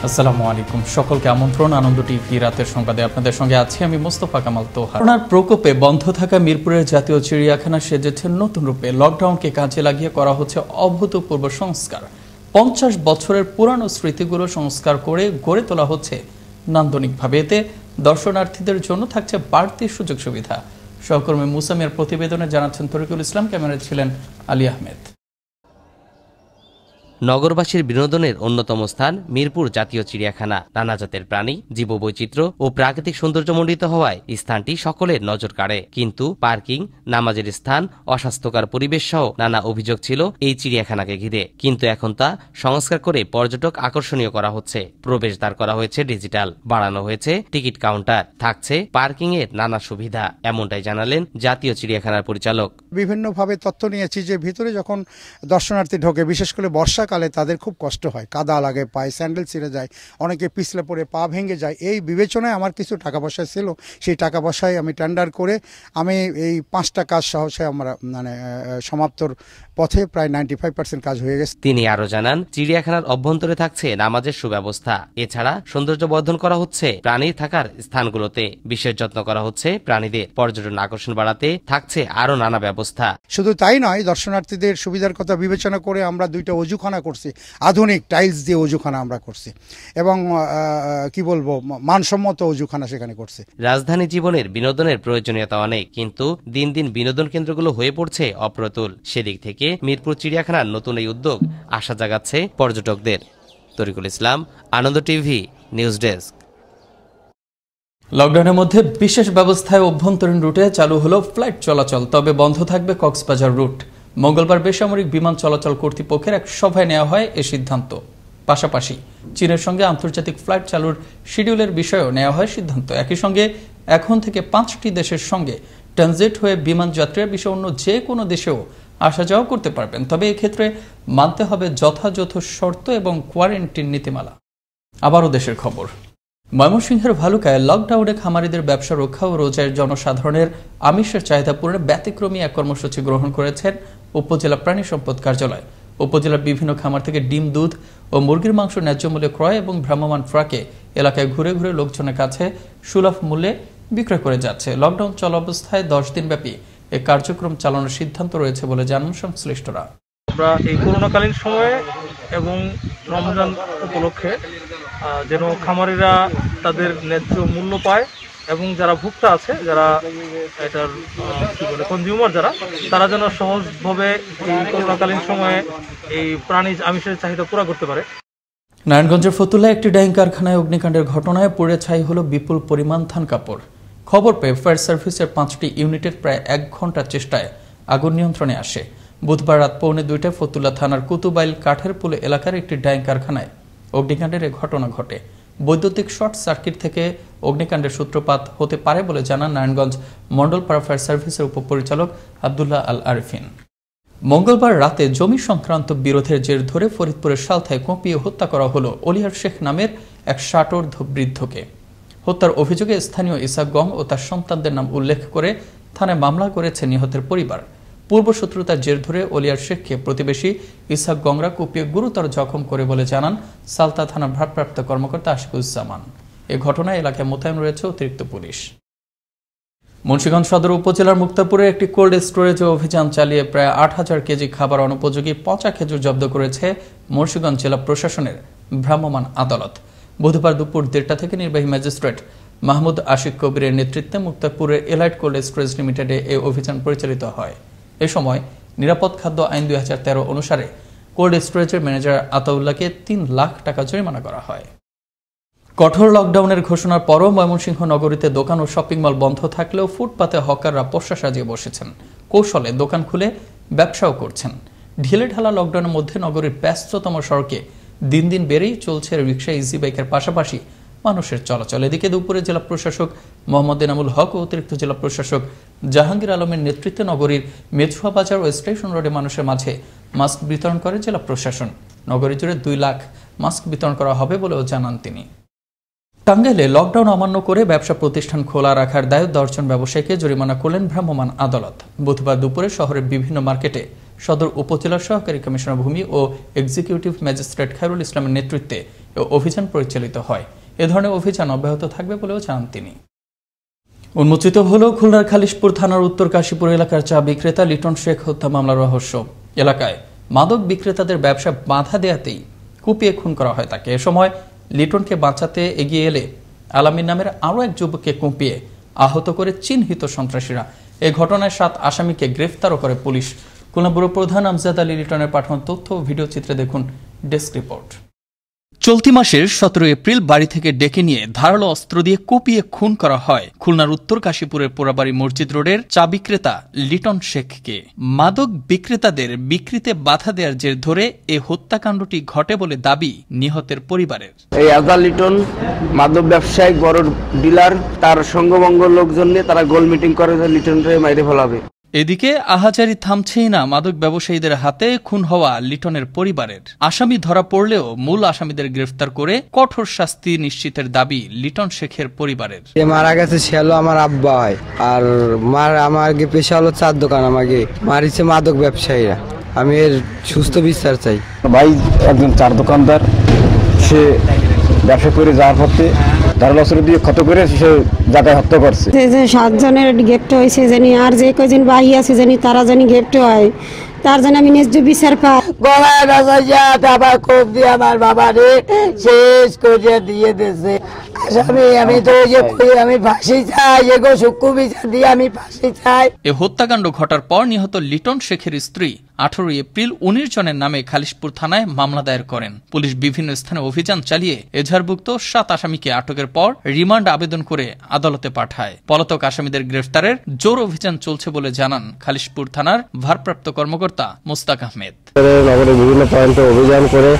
আসসালামু আলাইকুম, সকলকে আমন্ত্রণ আনন্দ টিভি রাতের সংবাদে আপনাদের সঙ্গে আছি আমি মোস্তফা কামাল তোহা। করোনার প্রকোপে বন্ধ থাকা মিরপুরের জাতীয় চিড়িয়াখানা সেজেছে নতুন রূপে। লকডাউনকে কাজে লাগিয়ে করা হচ্ছে অভূতপূর্ব সংস্কার। 50 বছরের পুরানো স্মৃতিগুলো সংস্কার করে গড়ে তোলা হচ্ছে নান্দনিকভাবে। এতে দর্শনার্থীদের জন্য থাকছে বাড়তি সুযোগ সুবিধা। সহকর্মী মুসামিয়ার প্রতিবেদনে জানাচ্ছেন তরিকুল ইসলাম, ক্যামেরায় ছিলেন আলী আহমেদ। নগরবাসীর বিনোদনের অন্যতম স্থান মিরপুর জাতীয় চিড়িয়াখানা। নানা জাতের প্রাণী, জীববৈচিত্র্য ও প্রাকৃতিক সৌন্দর্যমণ্ডিত হওয়ায় স্থানটি সকলের নজর কাড়ে। কিন্তু পার্কিং, নামাজের স্থান, অস্বাস্থ্যকর পরিবেশ সহ নানা অভিযোগ ছিল এই চিড়িয়াখানাকে ঘিরে। কিন্তু এখন তা সংস্কার করে পর্যটক আকর্ষণীয় করা হচ্ছে। প্রবেশদ্বার করা হয়েছে ডিজিটাল, বাড়ানো হয়েছে টিকিট কাউন্টার, থাকছে পার্কিং এর নানা সুবিধা। এমনটাই জানালেন জাতীয় চিড়িয়াখানার পরিচালক। বিভিন্নভাবে তথ্য নিয়েছি যে ভিতরে যখন দর্শনার্থী ঢোকে, বিশেষ করে বর্ষাকালে তাদের খুব কষ্ট হয়, কাদা লাগে, পায়ে স্যান্ডেল ছিঁড়ে যায়, অনেকে পিছলে পড়ে পা ভেঙে যায়। এই বিবেচনায় আমার কিছু টাকা পয়সা ছিল, সেই টাকা পয়সায় আমি টেন্ডার করে আমি এই 5টা কাজ সহসে আমরা সমাপ্তর পথে প্রায় 95% কাজ হয়ে গেছে। তিনি আরো জানান, চিড়িয়াখানার অভ্যন্তরে থাকছে নামাজের সুব্যবস্থা। এছাড়া সৌন্দর্য বর্ধন করা হচ্ছে প্রাণীর থাকার স্থানগুলোতে। বিশেষ যত্ন করা হচ্ছে প্রাণীদের। পর্যটন আকর্ষণ বাড়াতে থাকছে আরো নানা ব্যবস্থা। শুধু তাই নয়, দর্শনার্থীদের সুবিধার কথা বিবেচনা করে আমরা 2টা অজুখানা করছি, আধুনিক টাইলস দিয়ে অজুখানা আমরা করছি এবং কি বলবো, মানসম্মত অজুখানা সেখানে করছি। রাজধানী জীবনের বিনোদনের প্রয়োজনীয়তা অনেক, কিন্তু দিন দিন বিনোদন কেন্দ্রগুলো হয়ে পড়ছে অপ্রতুল। সেদিক থেকে মিরপুর চিড়িয়াখানার নতুন এই উদ্যোগ আশা জাগাচ্ছে পর্যটকদের। তরিকুল ইসলাম, আনন্দ টিভি, নিউজ ডেস্ক। লকডাউনের মধ্যে বিশেষ ব্যবস্থায় অভ্যন্তরীণ রুটে চালু হলো ফ্লাইট চলাচল, তবে বন্ধ থাকবে কক্সবাজার রুট। মঙ্গলবার বেসামরিক বিমান চলাচল কর্তৃপক্ষের এক সভায় নেওয়া হয় এ সিদ্ধান্ত। পাশাপাশি চীনের সঙ্গে আন্তর্জাতিক ফ্লাইট চালুর শিডিউলের বিষয়েও নেওয়া হয় সিদ্ধান্ত। একই সঙ্গে এখন থেকে 5টি দেশের সঙ্গে ট্রানজিট হয়ে বিমান যাত্রীরা বিশ্বের অন্য যে কোনো দেশেও আসা যাওয়া করতে পারবেন, তবে এক্ষেত্রে মানতে হবে যথাযথ শর্ত এবং কোয়ারেন্টিন নীতিমালা। আবারও দেশের খবর। ময়মনসিংহের ভালুকায় লকডাউনে খামারিদের ব্যবসা রক্ষা ও রোজার জনসাধারণের আমিষের চাহিদা পূরণে ব্যতিক্রমী এক কর্মসূচি গ্রহণ করেছেন উপজেলা প্রাণী সম্পদ কার্যালয়। উপজেলার বিভিন্ন খামার থেকে ডিম, দুধ ও মুরগির মাংস ন্যায্য মূল্যে ক্রয় এবং ভ্রাম্যমাণ ট্রাকে এলাকায় ঘুরে ঘুরে লোকজনের কাছে সুলভ মূল্যে বিক্রয় করে যাচ্ছে। লকডাউন চলা অবস্থায় 10 দিনব্যাপী এই কার্যক্রম চালানোর সিদ্ধান্ত রয়েছে বলে জানান সংশ্লিষ্টরা। আমরা এই করোনাকালীন সময়ে এবং রমজান উপলক্ষে যেন খামারিরা তাদের ন্যায্য মূল্য পায় এবং যারা ভোক্তা আছে, যারা এটার কনজিউমার তারা যেন সহজভাবে এই করোনাকালীন সময়ে এই প্রাণী আমিষের চাহিদা পুরো করতে পারে। নারায়ণগঞ্জের ফতুল্লায় একটি ডাইং কারখানায় অগ্নিকাণ্ডের ঘটনায় পুড়ে ছাই হলো বিপুল পরিমাণ থান কাপড়। খবর পেয়ে ফায়ার সার্ভিসের 5টি ইউনিটের প্রায় 1 ঘন্টার চেষ্টায় আগুন নিয়ন্ত্রণে আসে। বুধবার রাত 1:45টায় ফতুল্লা থানার কুতুবাইল কাঠের পুল এলাকার একটি ডাইং কারখানায় অগ্নিকাণ্ডের এই ঘটনা ঘটে। বৈদ্যুতিক শর্ট সার্কিট থেকে অগ্নিকাণ্ডের সূত্রপাত হতে পারে বলে জানান নারায়ণগঞ্জ মন্ডলপাড়া ফায়ার সার্ভিসের উপপরিচালক আব্দুল্লাহ আল আরিফিন। মঙ্গলবার রাতে জমি সংক্রান্ত বিরোধের জের ধরে ফরিদপুরের সালথায় কুপিয়ে হত্যা করা হলো অলিয়ার শেখ নামের এক 60 বৃদ্ধকে। হত্যার অভিযোগে স্থানীয় ইসাক গং ও তার সন্তানদের নাম উল্লেখ করে থানায় মামলা করেছে নিহতের পরিবার। পূর্বশত্রুতার জের ধরে অলিয়ার শেখকে প্রতিবেশী ইসাক গংরা কুপিয়ে গুরুতর জখম করে বলে জানান সালতা থানার ভারপ্রাপ্ত কর্মকর্তা আশিকুজ্জামান। এ ঘটনায় এলাকায় মোতায়েন রয়েছে অতিরিক্ত পুলিশ। মুন্সিগঞ্জ সদর উপজেলার মুক্তাপুরে একটি কোল্ড স্টোরেজে অভিযান চালিয়ে প্রায় 8000 কেজি খাবার অনুপযোগী পচা খেজুর জব্দ করেছে মুন্সিগঞ্জ জেলা প্রশাসনের ভ্রাম্যমাণ আদালত। বুধবার দুপুর 1:30টা থেকে নির্বাহী ম্যাজিস্ট্রেট মাহমুদ আশিক কবিরের নেতৃত্বে মুক্তাপুরের এলাইট কোল্ড স্টোরেজ লিমিটেডে এই অভিযান পরিচালিত হয়। এ সময় নিরাপদ খাদ্য আইন 2013 অনুসারে কোল্ড স্টোরেজের ম্যানেজার আতাউল্লাহকে 3 লাখ টাকা জরিমানা করা হয়। কঠোর লকডাউনের ঘোষণার পরও ময়মনসিংহ নগরীতে দোকান ও শপিং মল বন্ধ থাকলেও ফুটপাতে হকাররা পসরা সাজিয়ে বসেছেন। কৌশলে দোকান খুলে ব্যবসাও করছেন। ঢিলে ঢালা লকডাউনের মধ্যে নগরীর ব্যস্ততম সড়কে দিন দিন বেড়েই চলছে রিক্সা, ইজি বাইকের পাশাপাশি মানুষের চলাচল। এদিকে দুপুরে জেলা প্রশাসক মোহাম্মদ এনামুল হক ও অতিরিক্ত জেলা প্রশাসক জাহাঙ্গীর আলমের নেতৃত্বে নগরীর মেছুয়া বাজার ও স্টেশন রোডে মানুষের মাঝে মাস্ক বিতরণ করে জেলা প্রশাসন। নগরী জুড়ে 2 লাখ মাস্ক বিতরণ করা হবে বলেও জানান তিনি। টাঙ্গাইলে লকডাউন অমান্য করে ব্যবসা প্রতিষ্ঠান খোলা রাখার দায়ে 10 জন ব্যবসায়ীকে জরিমানা করলেন ভ্রাম্যমাণ আদালত। বুধবার দুপুরে শহরের বিভিন্ন মার্কেটে সদর উপজেলার সহকারী কমিশনার ভূমি ও এক্সিকিউটিভ ম্যাজিস্ট্রেট খায়রুল ইসলামের নেতৃত্বে অভিযান পরিচালিত হয়। এ ধরনের অভিযান অব্যাহত থাকবে বলেও জানান তিনি। উন্মোচিত হল খুলনার খালিশপুর থানার উত্তর কাশীপুর এলাকার চা বিক্রেতা লিটন শেখ হত্যা মামলার রহস্য। এলাকায় মাদক বিক্রেতাদের ব্যবসা বাধা দেয়াতেই কুপিয়ে খুন করা হয় তাকে। এ সময় লিটনকে বাঁচাতে এগিয়ে এলে আলামিন নামের আরও এক যুবককে কুপিয়ে আহত করে চিহ্নিত সন্ত্রাসীরা। এ ঘটনায় 7 আসামিকে গ্রেফতারও করে পুলিশ। খুলনা ব্যুরো প্রধান আমজাদ আলী লিটনের পাঠানো তথ্য ও ভিডিও চিত্রে দেখুন ডেস্ক রিপোর্ট। চলতি মাসের 17 এপ্রিল বাড়ি থেকে ডেকে নিয়ে ধারালো অস্ত্র দিয়ে কুপিয়ে খুন করা হয় খুলনার উত্তর কাশীপুরের পোড়াবাড়ি মসজিদ রোডের চা বিক্রেতা লিটন শেখকে। মাদক বিক্রেতাদের বিক্রিতে বাধা দেওয়ার জের ধরে এই হত্যাকাণ্ডটি ঘটে বলে দাবি নিহতের পরিবারের। এই আজাদ লিটন মাদক ব্যবসায়িক বড় ডিলার, তার সঙ্গবঙ্গ লোকজন নিয়ে তারা গোল মিটিং করে লিটনকে মাইরে ফেলাবে। এদিকে আহাজারি থামছেই না মাদক ব্যবসায়ীদের হাতে খুন হওয়া লিটনের পরিবারের। আসামি ধরা পড়লেও মূল আসামিদের গ্রেফতার করে কঠোর শাস্তি নিশ্চিতের দাবি লিটন শেখের পরিবারের। মারা গেছে সে হলো আমার আব্বা হয়, আর আমার পেশা হলো চার দোকান, আমাকে মারিছে মাদক ব্যবসায়ীরা। আমি এর সুস্থ বিচার চাই। ভাই একজন চার দোকানদার, সে ব্যবসা করে যাওয়ার পথে ধারালো অস্ত্র দিয়ে ক্ষত করে সে জায়গায় হত্যা করছে। যে 7 জনের গ্রেপ্তার হয়েছে জানি, আর যে কয়জন বাহি আছে জানি তারা জানি গ্রেপ্তার হয়, তার জন্য আমি ন্যায্য বিচার পাই। গলায় রাজাইয়া বাবা কোপ দিয়ে আমার বাবারে শেষ করে দিয়ে দিয়েছে। আমি তো আমি ফাঁসি চাই, এগো সূক্ষ্ম বিচার দিয়ে আমি ফাঁসি চাই। এ হত্যাকাণ্ড ঘটার পর নিহত লিটন শেখের স্ত্রী 18 এপ্রিল 19 জনের নামে খালিশপুর থানায় মামলা দায়ের করেন। পুলিশ বিভিন্ন স্থানে অভিযান চালিয়ে এজাহারভুক্ত 7 আসামিকে আটকের পর রিমান্ড আবেদন করে আদালতে পাঠায়। পলাতক আসামিদের গ্রেফতারের জোর অভিযান চলছে বলে জানান খালিশপুর থানার ভারপ্রাপ্ত কর্মকর্তা মোস্তাক আহমেদ। নগরের বিভিন্ন পয়েন্টে অভিযান করে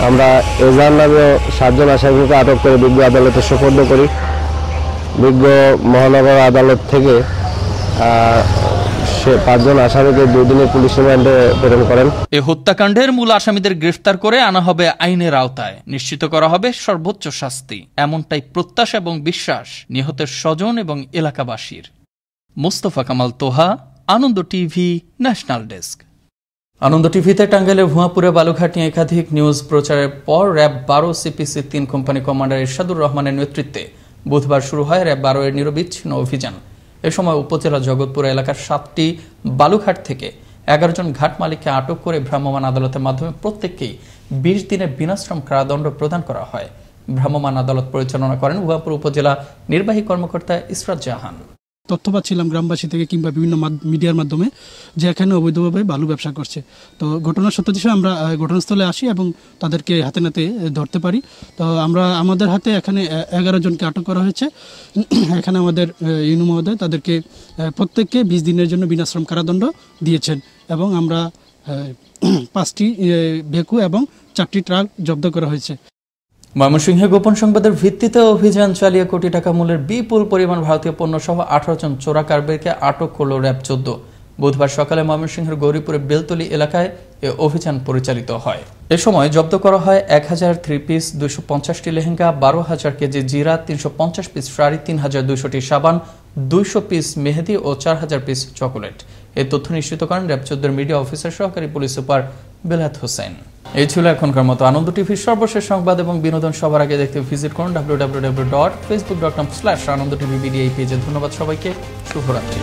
আমরা এজাহার নামে 7 জন আসামিকে আটক করে বিজ্ঞ আদালতে সোপর্দ করি। বিজ্ঞ মহানগর আদালত থেকে 5 জন আসামিকে 2 দিনের পুলিশ রিমান্ডে প্রেরণ করেন। এ হত্যাকাণ্ডের মূল আসামিদের গ্রেফতার করে আনা হবে আইনের আওতায়, নিশ্চিত করা হবে সর্বোচ্চ শাস্তি। এমনটাই প্রত্যাশা এবং বিশ্বাস নিহতের স্বজন এবং এলাকাবাসীর। মোস্তফা কামাল তোহা, আনন্দ টিভি, ন্যাশনাল ডেস্ক। আনন্দ টিভিতে টাঙ্গাইলের ভুয়াপুরে বালুঘাট নিয়ে একাধিক নিউজ প্রচারের পর র্যাব 12 CPC 3 কোম্পানি কমান্ডার ইরশাদুর রহমানের নেতৃত্বে বুধবার শুরু হয় র্যাব 12 এর নিরবিচ্ছিন্ন অভিযান। এ সময় উপজেলা জগৎপুর এলাকার 7টি বালুঘাট থেকে 11 জন ঘাট মালিককে আটক করে ভ্রাম্যমাণ আদালতের মাধ্যমে প্রত্যেককেই 20 দিনের বিনাশ্রম কারাদণ্ড প্রদান করা হয়। ভ্রাম্যমাণ আদালত পরিচালনা করেন ভুয়াপুর উপজেলা নির্বাহী কর্মকর্তা ইসরাত জাহান। তথ্য পাচ্ছিলাম গ্রামবাসী থেকে কিংবা বিভিন্ন মিডিয়ার মাধ্যমে যে এখানে অবৈধভাবে বালু ব্যবসা করছে। তো ঘটনার সত্যি আমরা ঘটনাস্থলে আসি এবং তাদেরকে হাতে নাতে ধরতে পারি। তো আমাদের হাতে এখানে 11 জনকে আটক করা হয়েছে। এখানে আমাদের ইউনু মহোদয় তাদেরকে প্রত্যেককে 20 দিনের জন্য বিনাশ্রম কারাদণ্ড দিয়েছেন এবং আমরা 5টি ভেকু এবং 4টি ট্রাক জব্দ করা হয়েছে। ময়মনসিংহে গোপন সংবাদের ভিত্তিতে অভিযান চালিয়ে কোটি টাকা মূল্যের বিপুল পরিমাণ ভারতীয় পণ্য সহ 18 জন চোরা কারবারিকে আটক করল র্যাব 14। বুধবার সকালে ময়মনসিংহের গৌরীপুরের বেলতলি এলাকায় এ অভিযান পরিচালিত হয়। এ সময় জব্দ করা হয় 1000 3 পিস, 250টি লেহেঙ্গা, 12,000 কেজি জিরা, 350 পিস শাড়ি, 3200টি সাবান, 200 পিস মেহেদি ও 4000 পিস চকোলেট। এই তথ্য নিশ্চিত করেন র্যাব 14 মিডিয়া অফিসার সহকারী পুলিশ সুপার বেলায়েত হোসেন। এই ছিল এখনকার মতো আনন্দ টিভির সর্বশেষ সংবাদ এবং বিনোদন। সবার আগে দেখতে ভিজিট করুন www.facebook.com/anandotv এই পেজে। ধন্যবাদ সবাইকে, শুভরাত্রি।